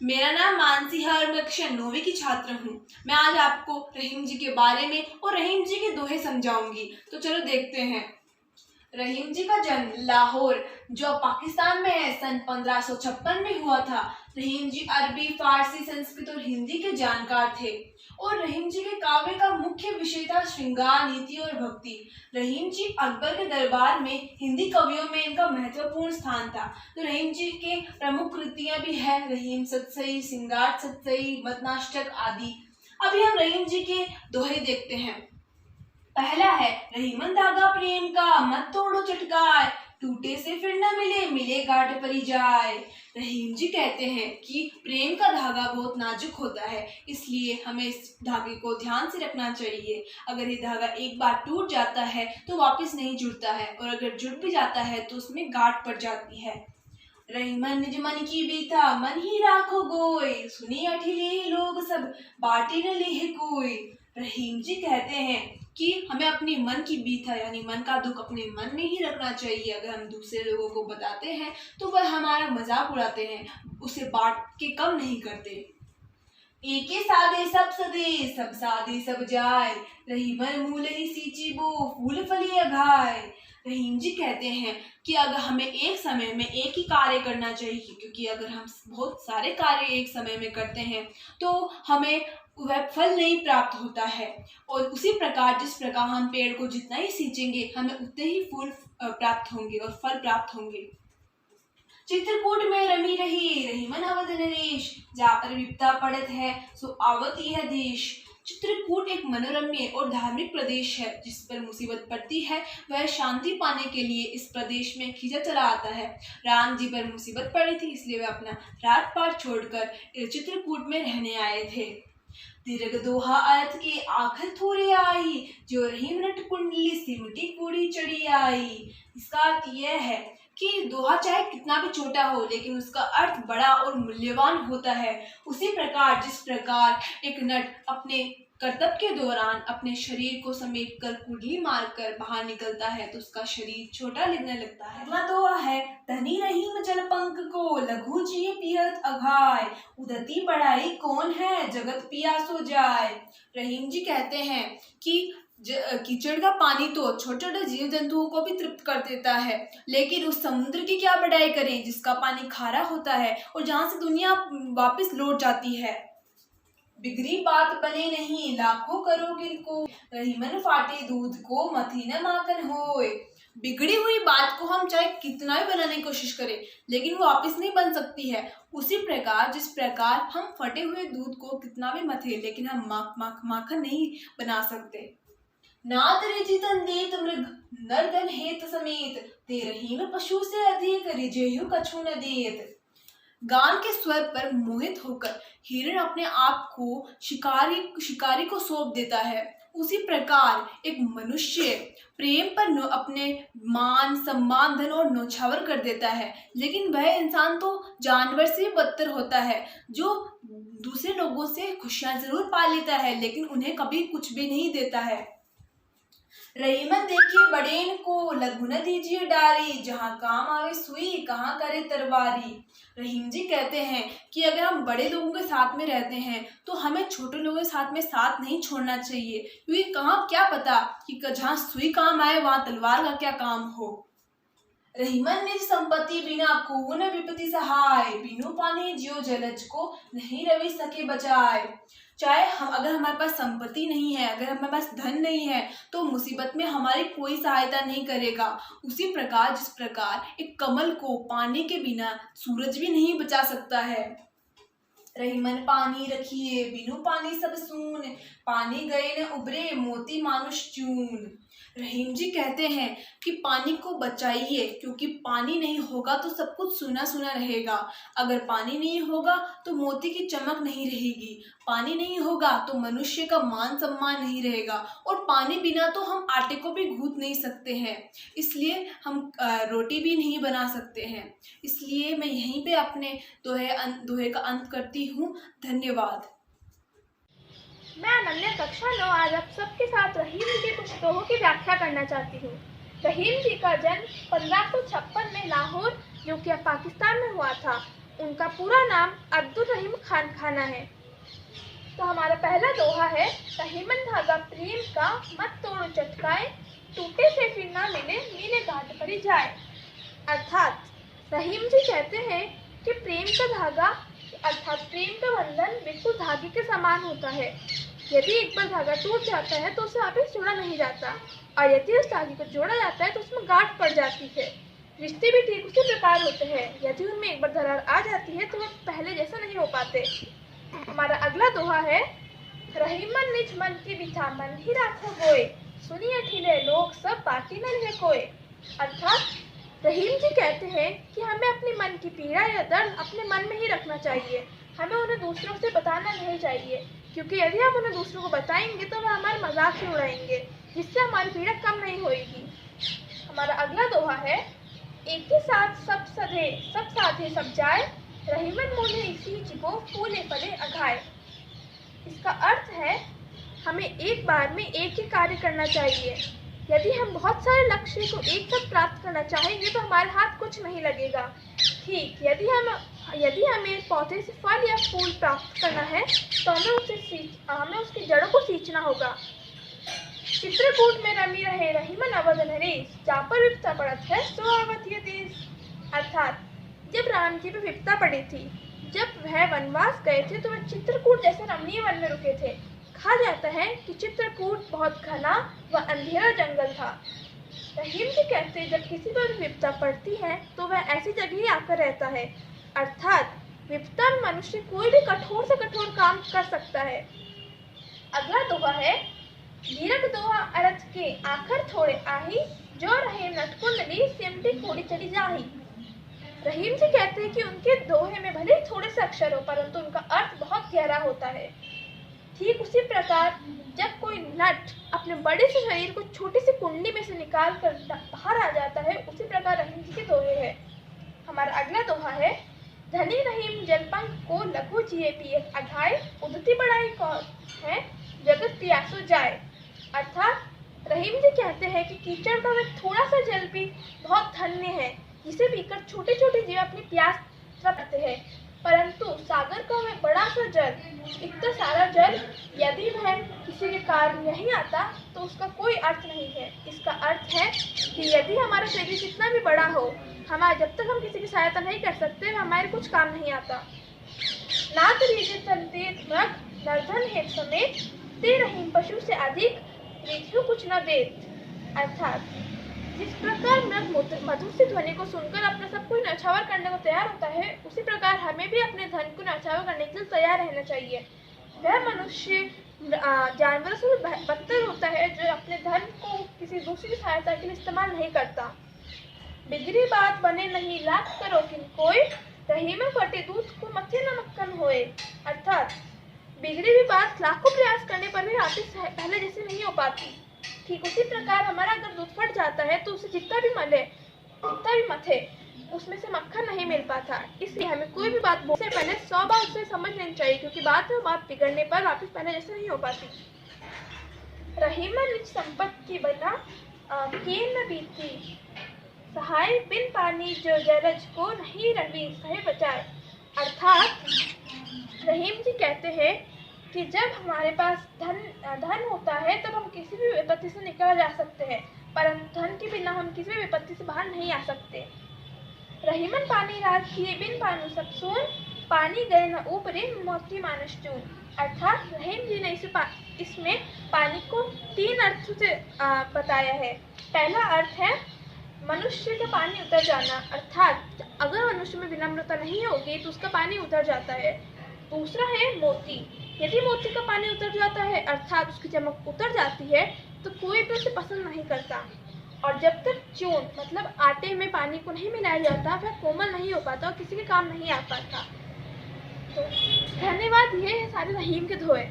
मेरा नाम मानसी है और मैं कक्षा 9वीं की छात्र हूँ। मैं आज आपको रहीम जी के बारे में और रहीम जी के दोहे समझाऊंगी। तो चलो देखते हैं। रहीम जी का जन्म लाहौर जो पाकिस्तान में है सन 1556 में हुआ था। रहीम जी अरबी, फारसी, संस्कृत और हिंदी के जानकार थे और रहीम जी के काव्य का मुख्य विषय था श्रृंगार, नीति और भक्ति। रहीम जी अकबर के दरबार में हिंदी कवियों में इनका महत्वपूर्ण स्थान था। तो रहीम जी के प्रमुख कृतियां भी है रहीम सतसई, सिंगार सतसई, मतनाष्टक आदि। अभी हम रहीम जी के दोहे देखते हैं। पहला है रहीमन धागा प्रेम का, मत तोड़ो चटकाए, टूटे से फिर न मिले, मिले गांठ परी जाए। रहीम जी कहते हैं कि प्रेम का धागा बहुत नाजुक होता है, इसलिए हमें इस धागे को ध्यान से रखना चाहिए। अगर ये धागा एक बार टूट जाता है तो वापस नहीं जुड़ता है और अगर जुड़ भी जाता है तो उसमें गांठ पड़ जाती है। रहीमन निज मन की बीता, मन ही राखो गोय, सुनी अठिले लोग सब, बाटी न लेह कोई। रहीम जी कहते हैं कि हमें अपनी मन की बीता यानी मन का दुख अपने मन में ही रखना चाहिए। अगर हम दूसरे लोगों को बताते हैं तो वह हमारा मजाक उड़ाते हैं, उसे बांट के कम नहीं करते। एके सादे सब सदे, सब सादे सब जाए, रहीमन मूल ही सींची बो, फूल फली अघाय। रहीम जी कहते हैं कि अगर हमें एक समय में एक ही कार्य करना चाहिए, क्योंकि अगर हम बहुत सारे कार्य एक समय में करते हैं तो हमें वह फल नहीं प्राप्त होता है। और उसी प्रकार जिस प्रकार हम पेड़ को जितना ही सींचेंगे हमें उतने ही फूल प्राप्त होंगे और फल प्राप्त होंगे। चित्रकूट में रमी रही, रहीमन अवध नरेश, जा पर विपदा पड़त है, सो आवत यह देश। चित्रकूट एक मनोरम्य और धार्मिक प्रदेश है। जिस पर मुसीबत पड़ती है वह शांति पाने के लिए इस प्रदेश में खींचा चला आता है। राम जी पर मुसीबत पड़ी थी, इसलिए वे अपना राजपाट छोड़कर चित्रकूट में रहने आए थे। दीर्घ दोहा अर्थ के आखिर थोड़े आई, जो रहीम नट कुंडली सिमटी कूड़ी चढ़ी आई। इसका अर्थ यह है कि दोहा चाहे कितना भी छोटा हो लेकिन उसका अर्थ बड़ा और मूल्यवान होता है। उसी प्रकार जिस प्रकार एक नट अपने कर्तव्य के दौरान अपने शरीर को समेट कर कुंडली मारकर बाहर निकलता है तो उसका शरीर छोटा लगने लगता है। अगला दोहा है धनी रहीम जल पंख को, लघु जिये पियत अघाय, उदती बढ़ाई कौन है, जगत पियासो जाय। रहीम जी कहते हैं कि कीचड़ का पानी तो छोटे छोटे जीव जंतुओं को भी तृप्त कर देता है, लेकिन उस समुद्र की क्या बढ़ाई करें जिसका पानी खारा होता है और जहाँ से दुनिया वापस लौट जाती है। बिगड़ी बात बने नहीं, लाखों करो गिर को, रहीमन फाटे दूध को, मथी न माखन होए। बिगड़ी हुई बात को हम चाहे कितना भी बनाने की कोशिश करें लेकिन वो वापस नहीं बन सकती है। उसी प्रकार जिस प्रकार हम फटे हुए दूध को कितना भी मथे लेकिन हम माखन नहीं बना सकते। नात रिजितन देत मृग, नरदन हेत समेत, ते रहीम पशु से अधिक, रिजेहु कछु न देत। गान के स्वर पर मोहित होकर हिरण अपने आप को शिकारी को सौंप देता है। उसी प्रकार एक मनुष्य प्रेम पर अपने मान, सम्मान, धन और न्योछावर कर देता है, लेकिन वह इंसान तो जानवर से बदतर होता है जो दूसरे लोगों से खुशियां जरूर पा लेता है लेकिन उन्हें कभी कुछ भी नहीं देता है। रहीमन देखिए बड़ेन को, लघु न दीजिए डारी, जहाँ काम आवे सुई, कहाँ करे तरवारी। रहीम जी कहते हैं कि अगर हम बड़े लोगों के साथ में रहते हैं तो हमें छोटे लोगों के साथ में साथ नहीं छोड़ना चाहिए, क्योंकि कहाँ क्या पता कि जहाँ सुई काम आए वहाँ तलवार का क्या काम हो। रहीमन निज संपत्ति बिना को न विपत्ति सहाय, बिनु पानी जियो जलज को, नहीं रवि सके बचाए। चाहे अगर हमारे पास संपत्ति नहीं है, अगर हमारे पास धन नहीं है तो मुसीबत में हमारी कोई सहायता नहीं करेगा। उसी प्रकार जिस प्रकार एक कमल को पानी के बिना सूरज भी नहीं बचा सकता है। रहीमन पानी रखिए, बिनु पानी सब सून, पानी गए न उबरे, मोती मानुष चून। रहीम जी कहते हैं कि पानी को बचाइए, क्योंकि पानी नहीं होगा तो सब कुछ सूना सूना रहेगा। अगर पानी नहीं होगा तो मोती की चमक नहीं रहेगी, पानी नहीं होगा तो मनुष्य का मान सम्मान नहीं रहेगा और पानी बिना तो हम आटे को भी गूंथ नहीं सकते हैं, इसलिए हम रोटी भी नहीं बना सकते हैं। इसलिए मैं यहीं पे अपने दोहे का अंत करती हूँ। धन्यवाद। मैं अनन्या कक्षा 9 आज आप सबके साथ रहीम जी के कुछ दोहों की व्याख्या करना चाहती हूँ। रहीम जी का जन्म 1556 में लाहौर जो कि अब पाकिस्तान में हुआ था। उनका पूरा नाम अब्दुल रहीम खान खाना है। तो हमारा पहला दोहा है, रहीमन धागा प्रेम का मत तोड़ो चटकाए, टूटे से फिर ना मिले मिले घाट पर ही जाए। अर्थात रहीम जी कहते हैं कि प्रेम का धागा अर्थात प्रेम का बंधन बिल्कुल धागे के समान होता है। यदि एक बार धागा टूट जाता है तो उसे वापस जोड़ा नहीं जाता, और यदि उस धागे को जोड़ा जाता है तो उसमें गांठ पड़ जाती है। रिश्ते भी ठीक उसी प्रकार होते हैं, यदि उनमें एक बार दरार आ जाती है तो वह पहले जैसा नहीं हो पाते। हमारा अगला दोहा है, रहीमन निज मन की बिठा मन ही राखो गोए, सुनिए ठिले लोग सब बाकी न रहे कोई। अर्थात रहीम जी कहते हैं कि हमें अपने मन की पीड़ा या दर्द अपने मन में ही रखना चाहिए, हमें उन्हें दूसरों से बताना नहीं चाहिए, क्योंकि यदि हम उन्हें दूसरों को बताएंगे तो वह हमारे मजाक ही उड़ाएंगे, जिससे हमारी पीड़ा कम नहीं होगी। हमारा अगला दोहा है, एक ही साथ सब सधे सब साधे सब जाए, रहीमन मोने इसी चिको फूले फले अघाए। इसका अर्थ है हमें एक बार में एक ही कार्य करना चाहिए। यदि हम बहुत सारे लक्ष्य को एक साथ प्राप्त करना चाहेंगे तो हमारे हाथ कुछ नहीं लगेगा। ठीक यदि हमें पौधे से फल या फूल प्राप्त करना है तो हमें उसकी जड़ों को सींचना होगा। चित्रकूट में रमी रहे रहीमन अवध नरेश, जा पर विपता पड़त है सो आवत ये देश। अर्थात जब राम जी पर विपता पड़ी थी, जब वह वनवास गए थे तो वह चित्रकूट जैसे रमणीय वन में रुके थे। कहा जाता है कि चित्रकूट बहुत घना व अंधेरा जंगल था। रहीम जी कहते हैं जब किसी पर विपता पड़ती है तो वह ऐसी जगह ही आकर रहता है। अर्थात विपता में मनुष्य कोई भी कठोर से कठोर काम कर सकता है। अगला दोहा है, दीर्घ दोहा अर्थ के आखर थोड़े आही, जो रहे नटकुंड ली सिमटी थोड़ी चली जाही। रहीम जी कहते हैं कि उनके दोहे में भले थोड़े से अक्षर हो परंतु उनका अर्थ बहुत गहरा होता है। ठीक उसी प्रकार जब कोई नट अपने बड़े से शरीर को छोटी सी कुंडली में से निकाल कर बाहर आ जाता है, उसी प्रकार रहीम जी के दोहे है। हमारा अगला दोहा है, धनी रहीम जलपंख को लघु जिए पिए अघाए, उदती बढ़ाई कौन है जगत पियासो जाए। अर्थात रहीम जी कहते हैं कि कीचड़ का वह थोड़ा सा जल भी बहुत धन्य है, जिसे पीकर छोटे छोटे जीव अपनी प्यास तृप्त है, परंतु सागर का वह बड़ा सा जल, इतना सारा जल यदि वह किसी के कार्य नहीं आता तो उसका कोई अर्थ नहीं है। इसका अर्थ है कि यदि हमारा शरीर जितना भी बड़ा हो, जब तक हम किसी की सहायता नहीं कर सकते हमारे कुछ काम नहीं आता। नाथ रीजे चलते मृग नर्धन हेत समेत, ते रहीम पशु से अधिक रीझु कुछ न देत। अर्थात जिस प्रकार मृग मधुर सी ध्वनि को सुनकर अपना सब कुछ न्यौछावर करने को तैयार होता है, उसी प्रकार हमें भी अपने धन को न्यौछावर करने के लिए तैयार रहना चाहिए। वह मनुष्य जानवरों से भी बदतर होता है जो अपने धन को किसी दूसरी की सहायता के लिए इस्तेमाल नहीं करता। बिगड़ी बात बने नहीं लाख करो किन कोई, रहीम फटे दूध को मथे न मक्खन होए। अर्थात बिगड़ी हुई बात लाखों प्रयास करने पर भी वापिस पहले जैसे नहीं हो पाती। ठीक उसी प्रकार हमारा अगर दूध फट जाता है तो उसे जितना भी मथे उसमें से मक्खन नहीं मिल पाता। इसलिए हमें कोई भी बात बोलने से पहले 100 बार उसे समझ लेनी चाहिए, क्योंकि बात बिगड़ने पर वापस पहले जैसे नहीं हो पाती। रहीमन निज संपत्ति की बना केन न बीती, सहाय बिन पानी जो जरज को नहीं रवि सहे बचाए। अर्थात रहीम जी कहते हैं कि जब हमारे पास धन होता है तब हम किसी भी विपत्ति से निकल जा सकते हैं, परंतु धन के बिना हम किसी भी विपत्ति से बाहर नहीं आ सकते। रहीमन पानी रात किए बिन पानु सब सून, पानी गए न ऊपरे मोती मानस चून। अर्थात रहीम जी ने इसमें पानी को 3 अर्थों से बताया है। पहला अर्थ है मनुष्य का पानी उतर जाना, अर्थात अगर मनुष्य में विनम्रता नहीं होगी तो उसका पानी उतर जाता है। दूसरा है मोती, यदि मोती का पानी उतर जाता है अर्थात उसकी चमक उतर जाती है तो कोई भी उसे पसंद नहीं करता। और जब तक चून मतलब आटे में पानी को नहीं मिलाया जाता वह कोमल नहीं हो पाता और किसी के काम नहीं आ पाता। तो धन्यवाद, ये है सारे रहीम के दोहे।